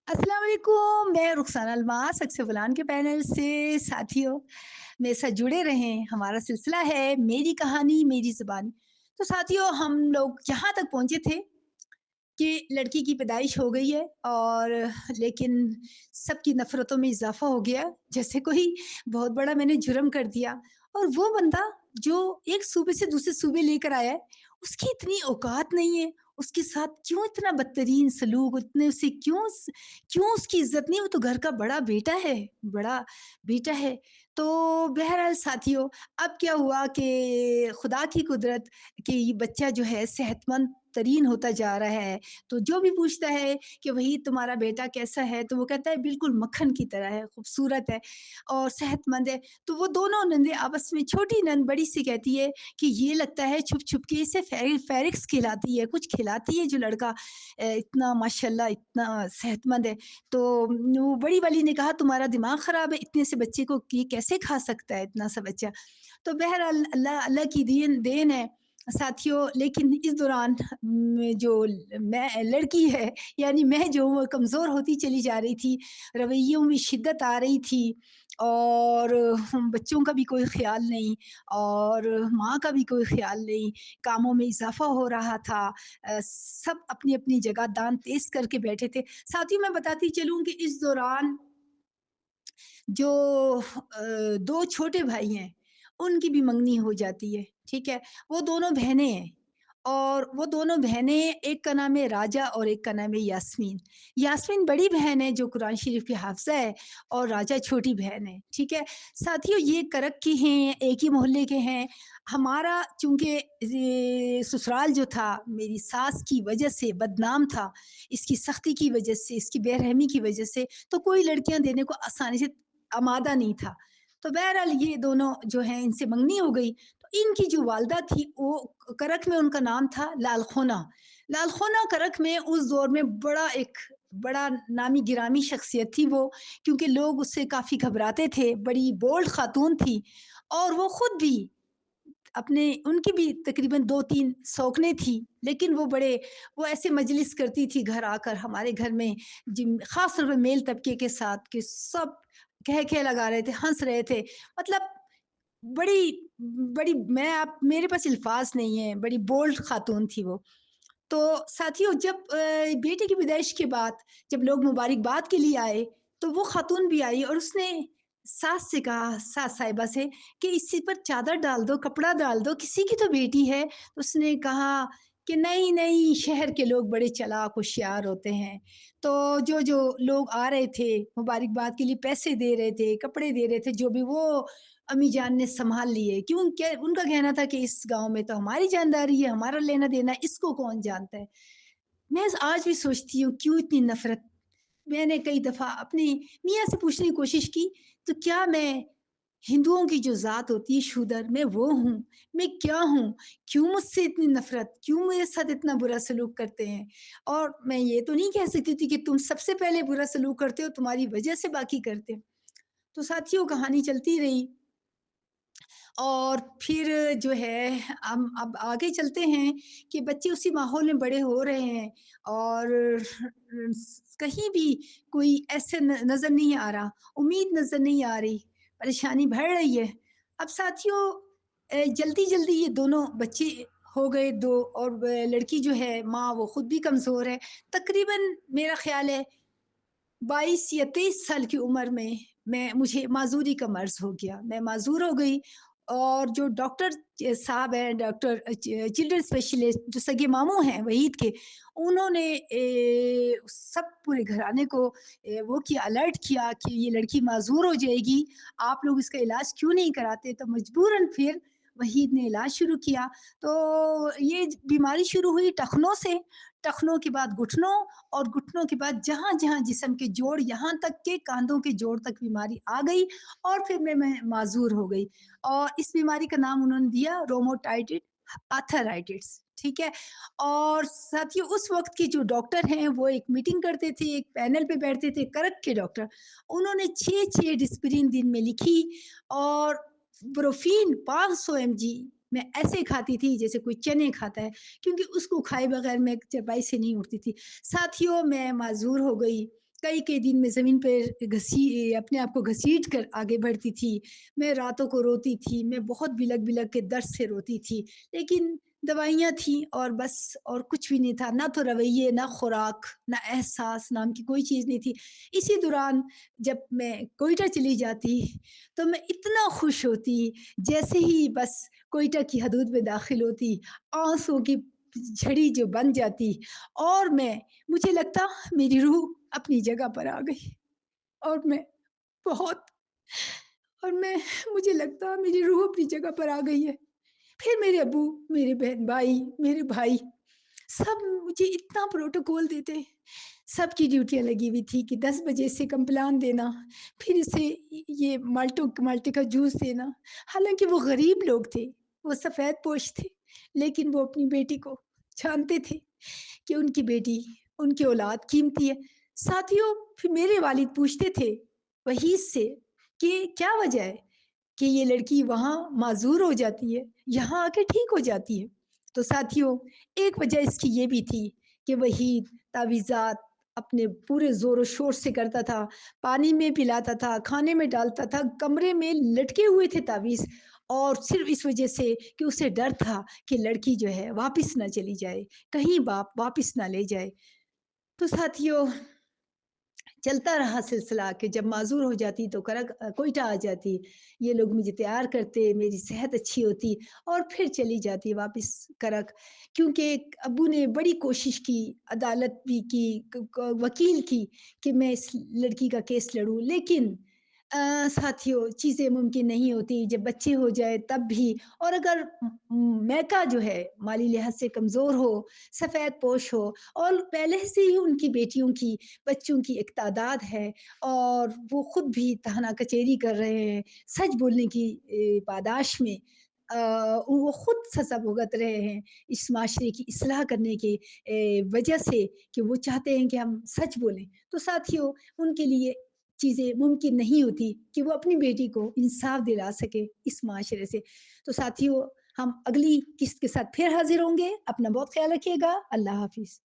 अस्सलाम वालेकुम, मैं रुखसाना अल्मास अक्सर फलान के पैनल से। साथियों, मेरे साथ जुड़े रहें। हमारा सिलसिला है मेरी कहानी मेरी ज़ुबानी। तो साथियों, हम लोग यहाँ तक पहुँचे थे कि लड़की की पैदाइश हो गई है, और लेकिन सबकी नफ़रतों में इज़ाफ़ा हो गया। जैसे कोई बहुत बड़ा मैंने जुर्म कर दिया, और वो बंदा जो एक सूबे से दूसरे सूबे लेकर आया है, उसकी इतनी औकात नहीं है। उसके साथ क्यों इतना बदतरीन सलूक, इतने उसे क्यों उसकी इज़्ज़त नहीं? वो तो घर का बड़ा बेटा है, बड़ा बेटा है। तो बहरहाल साथियों, अब क्या हुआ कि खुदा की कुदरत कि ये बच्चा जो है सेहतमंद तरीन होता जा रहा है। तो जो भी पूछता है कि वही तुम्हारा बेटा कैसा है? तो वो कहता है बिल्कुल मक्खन की तरह है, खूबसूरत है और सेहतमंद है। तो वो दोनों नंदें आपस में, छोटी नंद बड़ी से कहती है कि ये लगता है छुप-छुप के इसे फेरिक्स खिलाती है, कुछ खिलाती है जो लड़का इतना माशाल्लाह इतना सेहतमंद है। तो वो बड़ी वाली ने कहा तुम्हारा दिमाग ख़राब है, इतने से बच्चे को ये कैसे खा सकता है इतना सा बच्चा? तो बहरहाल अल्लाह अल्लाह की देन देन है साथियों। लेकिन इस दौरान जो मैं लड़की है, यानी मैं जो वो कमज़ोर होती चली जा रही थी, रवैयों में शिद्दत आ रही थी, और बच्चों का भी कोई ख़्याल नहीं, और माँ का भी कोई ख़्याल नहीं, कामों में इज़ाफ़ा हो रहा था। सब अपनी-अपनी जगह दाँत तेज़ करके बैठे थे। साथियों, मैं बताती चलूँ कि इस दौरान जो 2 छोटे भाई हैं, उनकी भी मंगनी हो जाती है, ठीक है? वो दोनों बहनें हैं, और वो दोनों बहनें, एक का नाम है राजा और एक का नाम है यास्मीन। यास्मीन बड़ी बहन है जो कुरान शरीफ की हाफ़िज़ा है, और राजा छोटी बहन है, ठीक है? साथियों, ये करक की हैं, एक ही मोहल्ले के हैं। हमारा चूँकि ये ससुराल जो था मेरी सास की वजह से बदनाम था, इसकी सख्ती की वजह से, इसकी बेरहमी की वजह से, तो कोई लड़कियाँ देने को आसानी से आमादा नहीं था। तो बहरहाल ये दोनों जो हैं इनसे मंगनी हो गई। तो इनकी जो वालिदा थी वो करक में उनका नाम था लालखोना। लालखोना करक में उस दौर में बड़ा नामी-गिरामी शख्सियत थी वो, क्योंकि लोग उससे काफ़ी घबराते थे, बड़ी बोल्ड खातून थी, और वो खुद भी अपने उनकी भी तकरीबन 2-3 सौकनें थी, लेकिन वो ऐसे मजलिस करती थी घर आकर हमारे घर में, जिम ख़ास तौर पे मेल तबके के साथ, कि सब कह-कह लगा रहे थे, हँस रहे थे। मतलब बड़ी बड़ी मैं आप मेरे पास अल्फ़ाज़ नहीं है, बड़ी बोल्ड ख़ातून थी वो। तो साथियों, जब बेटे की पैदाइश के बाद जब लोग मुबारकबाद के लिए आए, तो वो ख़ातून भी आई, और उसने सास से कहा, सास साहिबा से, कि इसी पर चादर डाल दो, कपड़ा डाल दो, किसी की तो बेटी है। तो उसने कहा कि नहीं, नहीं, शहर के लोग बड़े चालाक होशियार होते हैं। तो जो-जो लोग आ रहे थे, मुबारकबाद के लिए पैसे दे रहे थे, कपड़े दे रहे थे, जो भी वो अम्मी जान ने सँभाल लिए। क्यों क्या उनका कहना था कि इस गाँव में तो हमारी जानदारी है, हमारा लेना-देना है, इसको कौन जानता है। मैं आज भी सोचती हूँ क्यों इतनी नफ़रत। मैंने कई दफ़ा अपनी मियाँ से पूछने की कोशिश की, तो क्या मैं हिंदुओं की जो ज़ात होती है शूदर, मैं वो हूँ? मैं क्या हूँ? क्यों मुझसे इतनी नफ़रत? क्यों मेरे साथ इतना बुरा सलूक करते हैं? और मैं ये तो नहीं कह सकती थी कि तुम सबसे पहले बुरा सलूक करते हो, तुम्हारी वजह से बाकी करते हैं। तो साथियों, कहानी चलती रही, और फिर जो है हम अब आगे चलते हैं कि बच्चे उसी माहौल में बड़े हो रहे हैं, और कहीं भी कोई ऐसे नज़र नहीं आ रहा, उम्मीद नज़र नहीं आ रही, परेशानी बढ़ रही है। अब साथियों, जल्दी-जल्दी ये दोनों बच्चे हो गए 2, और लड़की जो है माँ वो खुद भी कमज़ोर है। तकरीबन मेरा ख़्याल है 22 या 23 साल की उम्र में मैं मुझे माज़ूरी का मर्ज़ हो गया। मैं माज़ूर हो गई, और जो डॉक्टर साहब हैं, डॉक्टर चिल्ड्रन स्पेशलिस्ट जो सगे मामू हैं वहीद के, उन्होंने सब पूरे घराने को वो किया, अलर्ट किया कि ये लड़की माज़ूर हो जाएगी, आप लोग इसका इलाज क्यों नहीं कराते? तो मजबूरन फिर वहीद ने इलाज शुरू किया। तो ये बीमारी शुरू हुई टखनों से, टखनों के बाद घुटनों, और घुटनों के बाद जहाँ-जहाँ जिस्म के जोड़, यहाँ तक के काँधों के जोड़ तक बीमारी आ गई, और फिर मैं माज़ूर हो गई, और इस बीमारी का नाम उन्होंने दिया रोमेटॉइड आर्थराइटिस, ठीक है? और साथियों, उस वक़्त के जो डॉक्टर हैं वो एक मीटिंग करते थे, एक पैनल पे बैठते थे, करक के डॉक्टर। उन्होंने 6-6 डिस्पिरिन दिन में लिखी, और ब्रोफीन 500 एमजी मैं ऐसे खाती थी जैसे कोई चने खाता है, क्योंकि उसको खाए बगैर मैं चारपाई से नहीं उठती थी। साथियों, मैं माज़ूर हो गई, कई-कई दिन मैं ज़मीन पर अपने आप को घसीट कर आगे बढ़ती थी। मैं रातों को रोती थी, मैं बहुत बिलख-बिलख के दर्द से रोती थी। लेकिन दवाइयाँ थी और बस और कुछ भी नहीं था, ना तो रवैये, ना खुराक, ना एहसास नाम की कोई चीज़ नहीं थी। इसी दौरान जब मैं कोयटा चली जाती, तो मैं इतना खुश होती, जैसे ही बस कोयटा की हदूद में दाखिल होती, आँसुओं की झड़ी जो बन जाती और मुझे लगता मेरी रूह अपनी जगह पर आ गई और मैं बहुत और मैं मुझे लगता मेरी रूह अपनी जगह पर आ गई है। फिर मेरे अब्बू, मेरे बहन-भाई, मेरे भाई सब मुझे इतना प्रोटोकॉल देते। सबकी ड्यूटियाँ लगी हुई थी कि 10 बजे से कंप्लान देना, फिर इसे ये माल्टे का जूस देना। हालाँकि वो गरीब लोग थे, वो सफ़ेद पोश थे, लेकिन वो अपनी बेटी को जानते थे कि उनकी बेटी, उनकी औलाद कीमती है। साथियों, फिर मेरे वालिद पूछते थे वहीद से कि क्या वजह है कि ये लड़की वहाँ माज़ूर हो जाती है, यहाँ आके ठीक हो जाती है। तो साथियों, एक वजह इसकी ये भी थी कि वहीद तावीज़ात अपने पूरे ज़ोर-ओ-शोर से करता था, पानी में पिलाता था, खाने में डालता था, कमरे में लटके हुए थे तावीज़ और सिर्फ़ इस वजह से कि उसे डर था कि लड़की जो है वापिस ना चली जाए, कहीं बाप वापिस ना ले जाए। तो साथियों, चलता रहा सिलसिला कि जब माज़ूर हो जाती तो कोयटा आ जाती। ये लोग मुझे तैयार करते, मेरी सेहत अच्छी होती और फिर चली जाती वापस करक। क्योंकि अब्बू ने बड़ी कोशिश की, अदालत भी की, क क वकील की कि मैं इस लड़की का केस लड़ूँ। लेकिन साथियों, चीज़ें मुमकिन नहीं होती, जब बच्चे हो जाए तब भी और अगर मैका जो है माली लिहाज़ से कमज़ोर हो, सफ़ेद पोश हो और पहले से ही उनकी बेटियों की बच्चों की एक तादाद है और वो खुद भी ताना कचेरी कर रहे हैं, सच बोलने की पादाश में वो खुद सज़ा भुगत रहे हैं, इस माशरे की इस्लाह करने की वजह से कि वो चाहते हैं कि हम सच बोलें। तो साथियों, उनके लिए चीज़ें मुमकिन नहीं होती कि वो अपनी बेटी को इंसाफ़ दिला सके इस माशरे से। तो साथियों, हम अगली किस्त के साथ फिर हाज़िर होंगे। अपना बहुत ख़्याल रखिएगा। अल्लाह हाफ़िज़।